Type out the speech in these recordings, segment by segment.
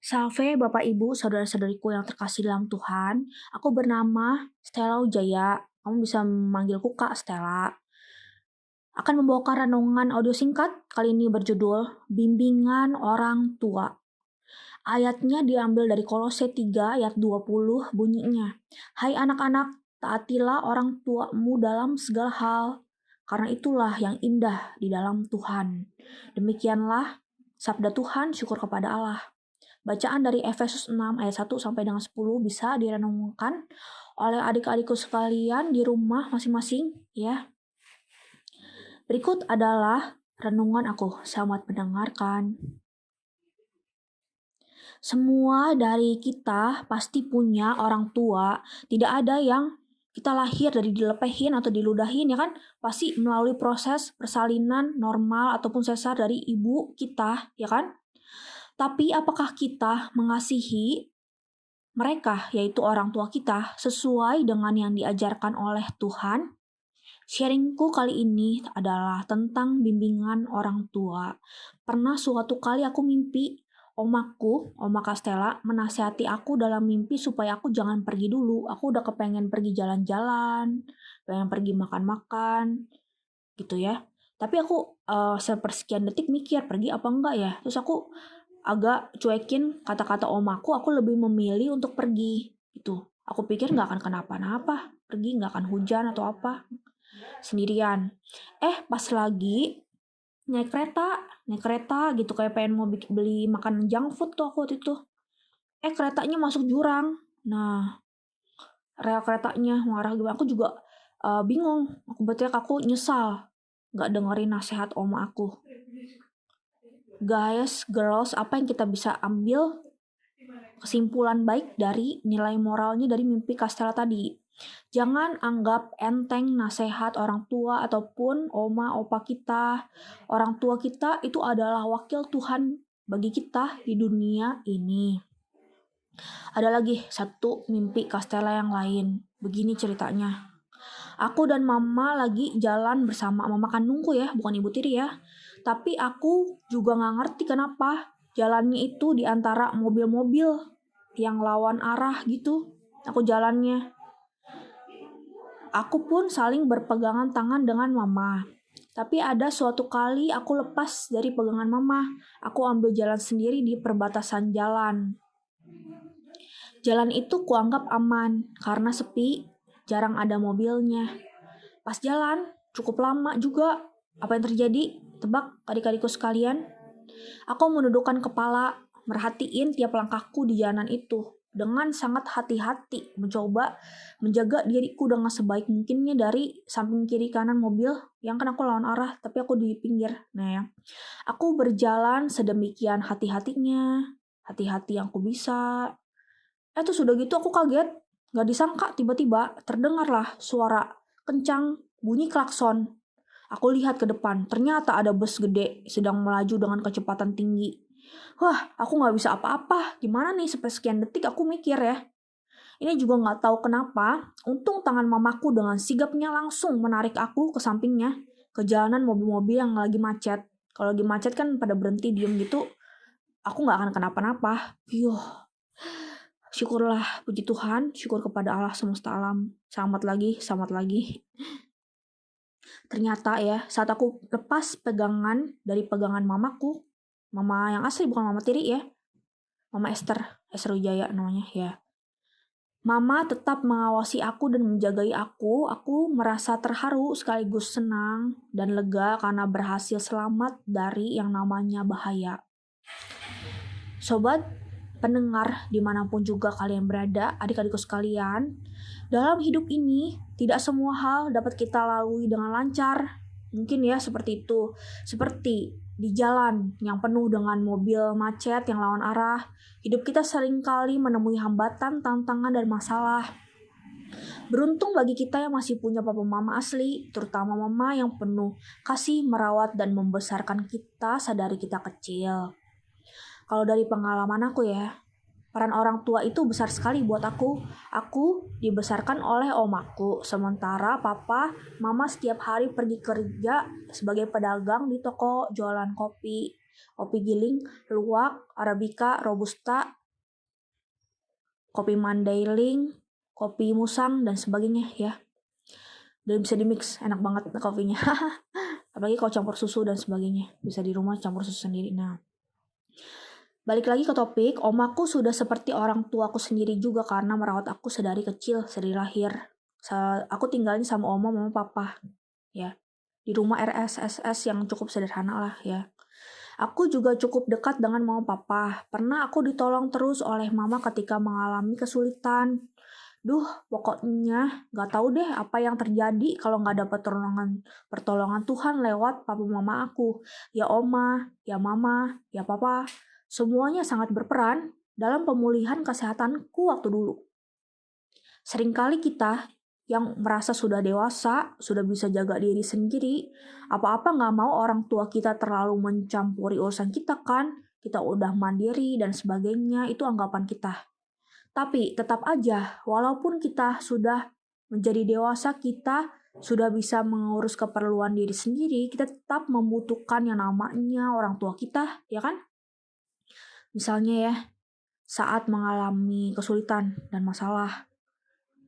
Salve Bapak Ibu, saudara-saudariku yang terkasih dalam Tuhan. Aku bernama Stella Wijaya. Kamu bisa memanggilku Kak Stella. Akan membawakan renungan audio singkat, kali ini berjudul Bimbingan Orang Tua. Ayatnya diambil dari Kolose 3 ayat 20, bunyinya, Hai anak-anak, taatilah orang tuamu dalam segala hal, karena itulah yang indah di dalam Tuhan. Demikianlah sabda Tuhan, syukur kepada Allah. Bacaan dari Efesus 6 ayat 1 sampai dengan 10 bisa direnungkan oleh adik-adikku sekalian di rumah masing-masing ya. Berikut adalah renungan aku. Selamat mendengarkan. Semua dari kita pasti punya orang tua. Tidak ada yang kita lahir dari dilepehin atau diludahin ya kan. Pasti melalui proses persalinan normal ataupun sesar dari ibu kita ya kan. Tapi apakah kita mengasihi mereka, yaitu orang tua kita, sesuai dengan yang diajarkan oleh Tuhan? Sharingku kali ini adalah tentang bimbingan orang tua. Pernah suatu kali aku mimpi, Oma Castella, menasihati aku dalam mimpi supaya aku jangan pergi dulu. Aku udah kepengen pergi jalan-jalan, pengen pergi makan-makan, gitu ya. Tapi aku sepersekian detik mikir, pergi apa enggak ya? Terus aku agak cuekin kata-kata omaku, aku lebih memilih untuk pergi gitu. Aku pikir nggak akan kenapa-napa, pergi nggak akan hujan atau apa, sendirian. Pas lagi naik kereta gitu, kayak pengen mau beli makan junk food tuh aku waktu itu. Keretanya masuk jurang. Nah, rel keretanya marah gimana, aku juga bingung. Aku nyesal nggak dengerin nasihat oma aku. Guys, girls, apa yang kita bisa ambil kesimpulan baik dari nilai moralnya dari mimpi Castella tadi? Jangan anggap enteng nasihat orang tua ataupun oma, opa kita. Orang tua kita itu adalah wakil Tuhan bagi kita di dunia ini. Ada lagi satu mimpi Castella yang lain. Begini ceritanya. Aku dan mama lagi jalan bersama, mama kandungku ya, bukan ibu tiri ya. Tapi aku juga gak ngerti kenapa jalannya itu di antara mobil-mobil yang lawan arah gitu. Aku jalannya. Aku pun saling berpegangan tangan dengan mama. Tapi ada suatu kali aku lepas dari pegangan mama. Aku ambil jalan sendiri di perbatasan jalan. Jalan itu kuanggap aman karena sepi, jarang ada mobilnya. Pas jalan, cukup lama juga. Apa yang terjadi? Tebak adik-adikku sekalian. Aku menundukkan kepala, merhatiin tiap langkahku di jalanan itu. Dengan sangat hati-hati, mencoba menjaga diriku dengan sebaik mungkinnya dari samping kiri kanan mobil. Yang kan aku lawan arah, tapi aku di pinggir. Nah ya, aku berjalan sedemikian hati-hatinya, hati-hati yang aku bisa. Tuh sudah gitu aku kaget. Gak disangka tiba-tiba terdengarlah suara kencang bunyi klakson. Aku lihat ke depan, ternyata ada bus gede sedang melaju dengan kecepatan tinggi. Wah, aku gak bisa apa-apa. Gimana nih sampai sekian detik aku mikir ya. Ini juga gak tahu kenapa, untung tangan mamaku dengan sigapnya langsung menarik aku ke sampingnya, ke jalanan mobil-mobil yang lagi macet. Kalau lagi macet kan pada berhenti diem gitu, aku gak akan kenapa-napa. Syukurlah, puji Tuhan, syukur kepada Allah semesta alam. Selamat lagi. Ternyata ya, saat aku lepas pegangan dari pegangan mamaku, mama yang asli bukan mama tiri ya, mama Esther Wijaya namanya ya. Mama tetap mengawasi aku dan menjagai aku merasa terharu sekaligus senang dan lega karena berhasil selamat dari yang namanya bahaya. Sobat pendengar dimanapun juga kalian berada, adik-adikku sekalian, dalam hidup ini tidak semua hal dapat kita lalui dengan lancar. Mungkin ya seperti itu, seperti di jalan yang penuh dengan mobil macet yang lawan arah. Hidup kita seringkali menemui hambatan, tantangan, dan masalah. Beruntung bagi kita yang masih punya papa mama asli, terutama mama yang penuh kasih, merawat, dan membesarkan kita sadari kita kecil. Kalau dari pengalaman aku ya, peran orang tua itu besar sekali buat aku. Aku dibesarkan oleh omaku, sementara mama setiap hari pergi kerja sebagai pedagang di toko jualan kopi. kopi giling, luwak, arabica, robusta, kopi mandailing, kopi musang, dan sebagainya ya. Dan bisa dimix, enak banget kopinya. Apalagi kalau campur susu dan sebagainya. Bisa di rumah campur susu sendiri. Nah, balik lagi ke topik, omaku sudah seperti orang tuaku sendiri juga karena merawat aku sedari kecil, sedari lahir. Aku tinggalnya sama oma, mama, papa. Ya, di rumah RSSS yang cukup sederhana lah ya. Aku juga cukup dekat dengan mama papa. Pernah aku ditolong terus oleh mama ketika mengalami kesulitan. Pokoknya gak tahu deh apa yang terjadi kalau gak dapat pertolongan Tuhan lewat papa mama aku. Ya oma, ya mama, ya papa. Semuanya sangat berperan dalam pemulihan kesehatanku waktu dulu. Seringkali kita yang merasa sudah dewasa, sudah bisa jaga diri sendiri, apa-apa nggak mau orang tua kita terlalu mencampuri urusan kita kan, kita udah mandiri dan sebagainya, itu anggapan kita. Tapi tetap aja, walaupun kita sudah menjadi dewasa, kita sudah bisa mengurus keperluan diri sendiri, kita tetap membutuhkan yang namanya orang tua kita, ya kan? Misalnya ya, saat mengalami kesulitan dan masalah,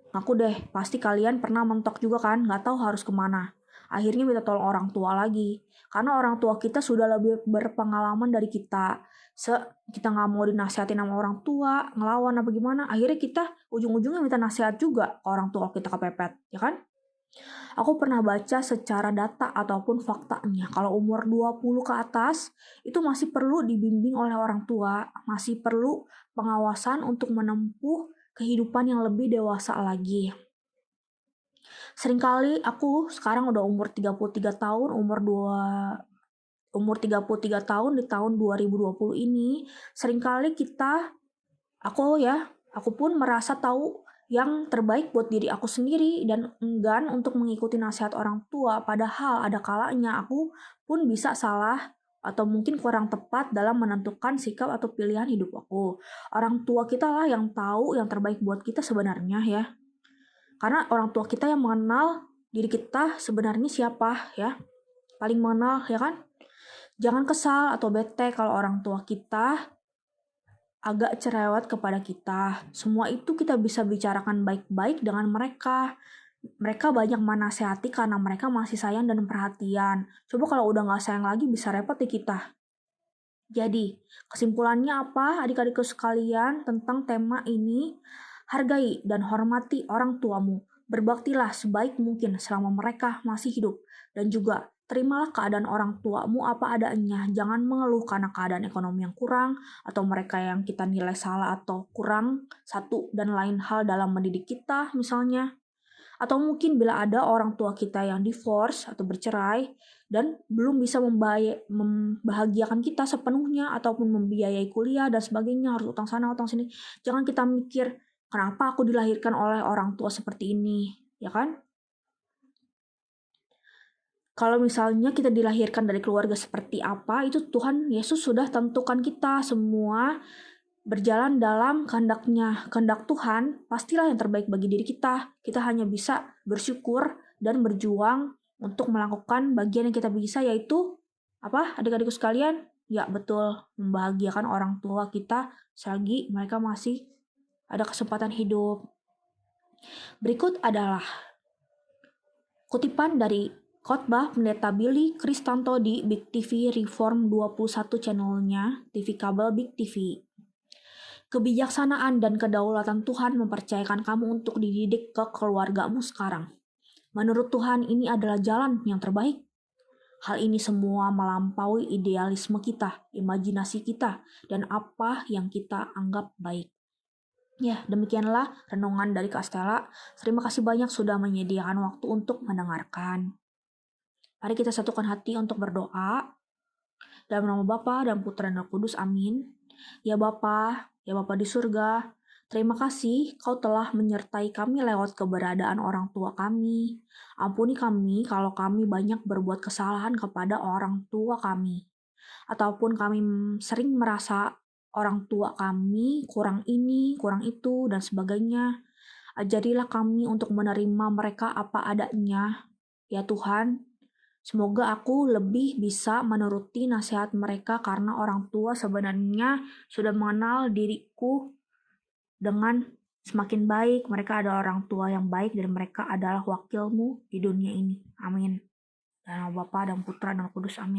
aku deh, pasti kalian pernah mentok juga kan, nggak tahu harus kemana. Akhirnya minta tolong orang tua lagi. Karena orang tua kita sudah lebih berpengalaman dari kita. Kita nggak mau dinasihatin sama orang tua, ngelawan apa gimana. Akhirnya kita ujung-ujungnya minta nasihat juga ke orang tua kita kepepet, ya kan? Aku pernah baca secara data ataupun faktanya. Kalau umur 20 ke atas, itu masih perlu dibimbing oleh orang tua. Masih perlu pengawasan untuk menempuh kehidupan yang lebih dewasa lagi. Seringkali aku sekarang udah umur 33 tahun, umur 33 tahun di tahun 2020 ini, seringkali aku pun merasa tahu yang terbaik buat diri aku sendiri dan enggan untuk mengikuti nasihat orang tua, padahal ada kalanya aku pun bisa salah atau mungkin kurang tepat dalam menentukan sikap atau pilihan hidup aku. Orang tua kita lah yang tahu yang terbaik buat kita sebenarnya ya. Karena orang tua kita yang mengenal diri kita sebenarnya siapa ya. Paling mengenal ya kan. Jangan kesal atau bete kalau orang tua kita agak cerewet kepada kita. Semua itu kita bisa bicarakan baik-baik dengan mereka. Mereka banyak menasehati karena mereka masih sayang dan perhatian. Coba kalau udah gak sayang lagi bisa repot di kita. Jadi, kesimpulannya apa adik-adikku sekalian tentang tema ini? Hargai dan hormati orang tuamu. Berbaktilah sebaik mungkin selama mereka masih hidup. Dan juga terimalah keadaan orang tuamu apa adanya. Jangan mengeluh karena keadaan ekonomi yang kurang atau mereka yang kita nilai salah atau kurang satu dan lain hal dalam mendidik kita misalnya. Atau mungkin bila ada orang tua kita yang divorce atau bercerai dan belum bisa membahagiakan kita sepenuhnya ataupun membiayai kuliah dan sebagainya, harus utang sana, utang sini. Jangan kita mikir, kenapa aku dilahirkan oleh orang tua seperti ini, ya kan? Kalau misalnya kita dilahirkan dari keluarga seperti apa, itu Tuhan Yesus sudah tentukan kita semua berjalan dalam kehendak Tuhan, pastilah yang terbaik bagi diri kita. Kita hanya bisa bersyukur dan berjuang untuk melakukan bagian yang kita bisa, yaitu apa adik-adikku sekalian? Ya betul, membahagiakan orang tua kita selagi mereka masih ada kesempatan hidup. Berikut adalah kutipan dari khotbah Pendeta Billy Kristanto di Big TV Reform 21 channelnya, TV kabel Big TV. Kebijaksanaan dan kedaulatan Tuhan mempercayakan kamu untuk dididik ke keluargamu sekarang. Menurut Tuhan, ini adalah jalan yang terbaik. Hal ini semua melampaui idealisme kita, imajinasi kita, dan apa yang kita anggap baik. Ya, demikianlah renungan dari Kak Stella. Terima kasih banyak sudah menyediakan waktu untuk mendengarkan. Mari kita satukan hati untuk berdoa. Dalam nama Bapa dan Putra dan Roh Kudus, amin. Ya Bapa di surga, terima kasih Kau telah menyertai kami lewat keberadaan orang tua kami. Ampuni kami kalau kami banyak berbuat kesalahan kepada orang tua kami. Ataupun kami sering merasa orang tua kami kurang ini, kurang itu, dan sebagainya. Ajarilah kami untuk menerima mereka apa adanya, ya Tuhan, Semoga aku lebih bisa menuruti nasihat mereka karena orang tua sebenarnya sudah mengenal diriku dengan semakin baik. Mereka adalah orang tua yang baik dan mereka adalah wakilmu di dunia ini. Amin. Dan Bapa dan Putra dan Kudus. Amin.